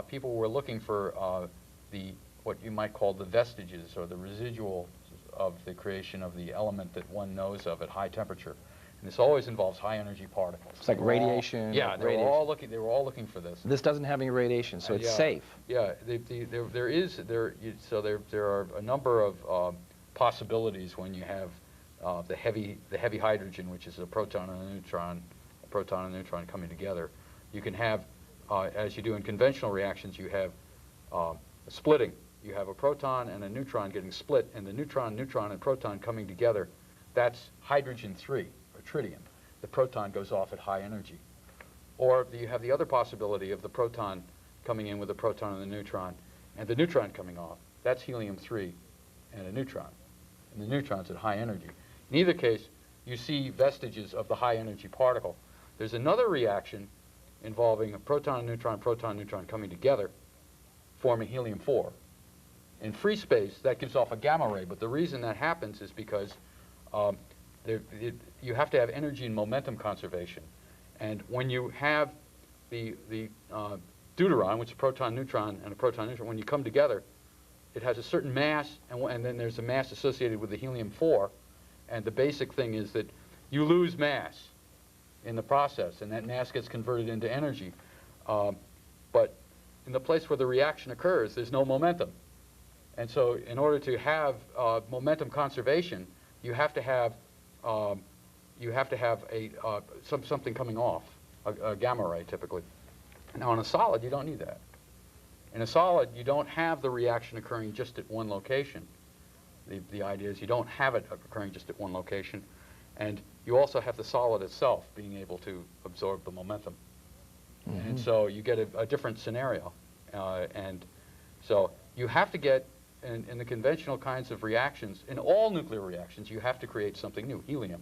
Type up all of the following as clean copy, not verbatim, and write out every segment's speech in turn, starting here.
people were looking for what you might call the vestiges or the residual of the creation of the element that one knows of at high temperature. And this always involves high energy particles. It's like radiation. Yeah, they were all looking for this. This doesn't have any radiation, so it's safe. Yeah, there are a number of possibilities when you have the heavy hydrogen, which is a proton and a neutron coming together. You can have, as you do in conventional reactions, you have splitting. You have a proton and a neutron getting split, and the neutron, and proton coming together. That's hydrogen 3, or tritium. The proton goes off at high energy. Or you have the other possibility of the proton coming in with the proton and the neutron coming off. That's helium 3 and a neutron. And the neutron's at high energy. In either case, you see vestiges of the high energy particle. There's another reaction involving a proton, neutron coming together, forming helium 4. In free space, that gives off a gamma ray, but the reason that happens is because you have to have energy and momentum conservation. And when you have the deuteron, which is a proton, neutron, and a proton, neutron, when you come together, it has a certain mass, and then there's a mass associated with the helium 4, and the basic thing is that you lose mass in the process, and that mass gets converted into energy. But in the place where the reaction occurs, there's no momentum. And so in order to have momentum conservation, you have to have something coming off, a gamma ray typically. Now in a solid, you don't need that. In a solid, you don't have the reaction occurring just at one location. The idea is you don't have it occurring just at one location, and you also have the solid itself being able to absorb the momentum. Mm-hmm. And so you get a different scenario. And so you have to get, in the conventional kinds of reactions, in all nuclear reactions, you have to create something new, helium.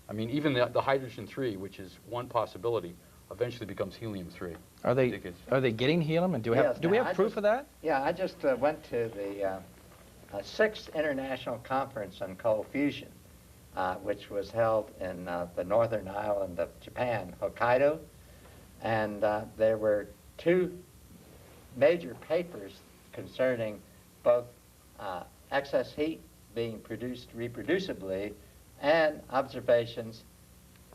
I mean, even the hydrogen 3, which is one possibility, eventually becomes helium 3. Are they getting helium, and do we have proof of that? Yeah, I just went to the 6th International Conference on Cold Fusion, which was held in the northern island of Japan, Hokkaido, and there were 2 major papers concerning both excess heat being produced reproducibly and observations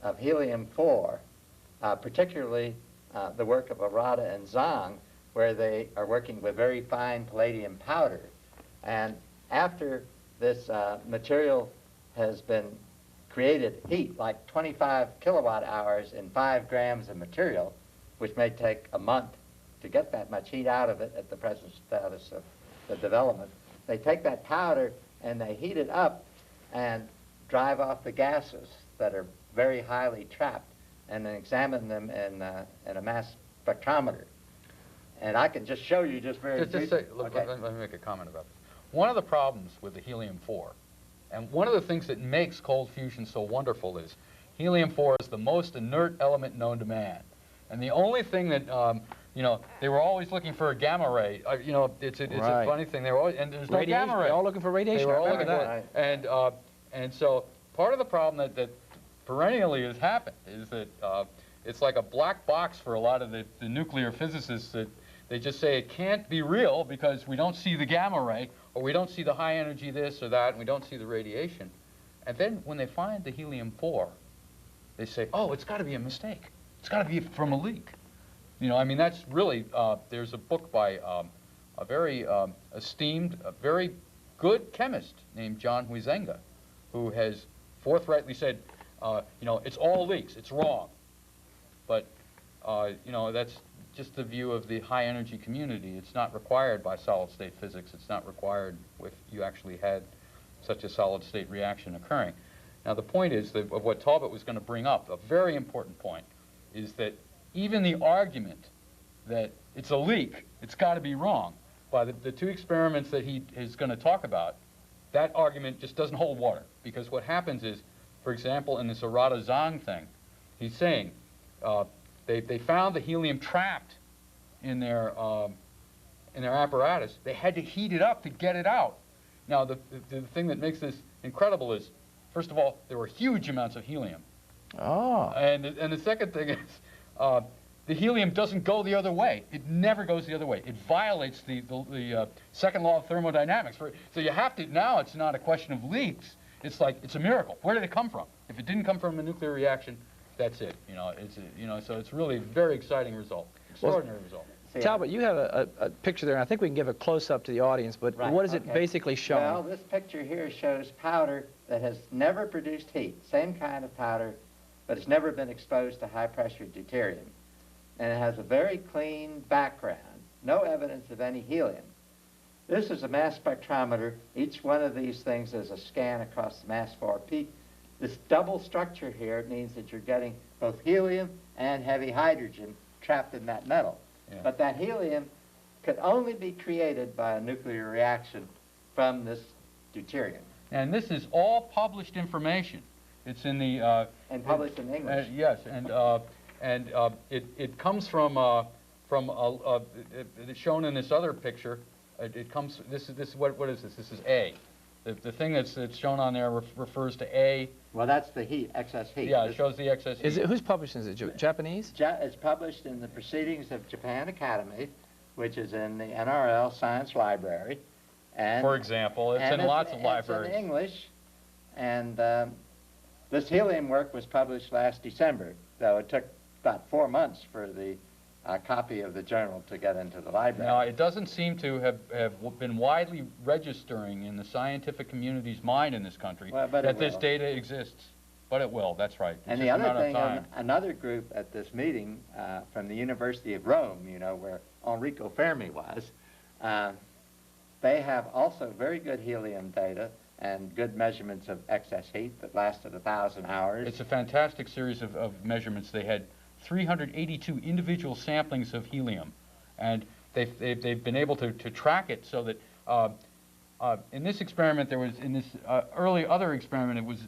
of helium-4, particularly the work of Arata and Zhang, where they are working with very fine palladium powder. And after this material has been created, heat, like 25 kilowatt hours in 5 grams of material, which may take a month to get that much heat out of it at the present status of the development. They take that powder and they heat it up and drive off the gases that are very highly trapped, and then examine them in a mass spectrometer. And I can just show you Let me make a comment about this. One of the problems with the helium-4, and one of the things that makes cold fusion so wonderful, is helium-4 is the most inert element known to man. And the only thing that, they were always looking for a gamma ray. It's a funny thing. They were always, and there's no gamma ray. They're all looking for radiation. They were all looking for that. And so part of the problem that perennially has happened is that it's like a black box for a lot of the nuclear physicists, that they just say it can't be real because we don't see the gamma ray, or we don't see the high energy this or that, and we don't see the radiation. And then when they find the helium-4, they say, oh, it's got to be a mistake. It's got to be from a leak. I mean, that's really, there's a book by a very esteemed, a very good chemist named John Huizenga, who has forthrightly said, it's all leaks, it's wrong. But, that's just the view of the high energy community. It's not required by solid state physics. It's not required if you actually had such a solid state reaction occurring. Now the point is that of what Talbot was going to bring up, a very important point, is that even the argument that it's a leak, it's got to be wrong, by the 2 experiments that he is going to talk about, that argument just doesn't hold water. Because what happens is, for example, in this Arata-Zhang thing, he's saying they found the helium trapped in their apparatus. They had to heat it up to get it out. Now, the thing that makes this incredible is, first of all, there were huge amounts of helium. Oh. And the second thing is, the helium doesn't go the other way. It never goes the other way. It violates the second law of thermodynamics. So you have to, now it's not a question of leaks. It's like, it's a miracle. Where did it come from? If it didn't come from a nuclear reaction, that's it. So it's really a very exciting result, extraordinary result. Talbot, you have a picture there, and I think we can give a close-up to the audience, but what is it basically showing? Well, this picture here shows powder that has never produced heat, same kind of powder, but it's never been exposed to high-pressure deuterium. And it has a very clean background, no evidence of any helium. This is a mass spectrometer. Each one of these things is a scan across the mass 4 peak. This double structure here means that you're getting both helium and heavy hydrogen trapped in that metal. Yeah. But that helium could only be created by a nuclear reaction from this deuterium. And this is all published information. It's in the... and published in English. Yes, and it comes from it's shown in this other picture. It comes, what is this? This is A. The thing that's shown on there refers to A. Well, that's the heat, excess heat. Yeah, it shows the excess heat. Who's publishing this? Is it Japanese? It's published in the Proceedings of Japan Academy, which is in the NRL Science Library. And, for example, it's in lots of libraries. It's in English, and this helium work was published last December, though it took about 4 months for the copy of the journal to get into the library. Now, it doesn't seem to have been widely registering in the scientific community's mind in this country that this data exists. But it will, that's right. And the other thing, another group at this meeting from the University of Rome, where Enrico Fermi was, they have also very good helium data and good measurements of excess heat that lasted 1,000 hours. It's a fantastic series of measurements. They had 382 individual samplings of helium, and they've been able to track it so that in this experiment in this other experiment it was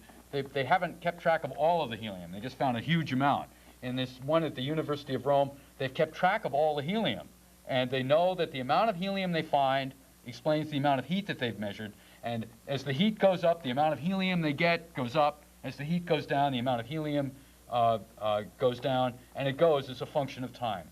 they haven't kept track of all of the helium. They just found a huge amount. In this one at the University of Rome, they've kept track of all the helium, and they know that the amount of helium they find explains the amount of heat that they've measured, and as the heat goes up, the amount of helium they get goes up. As the heat goes down, the amount of helium goes down, and it goes as a function of time.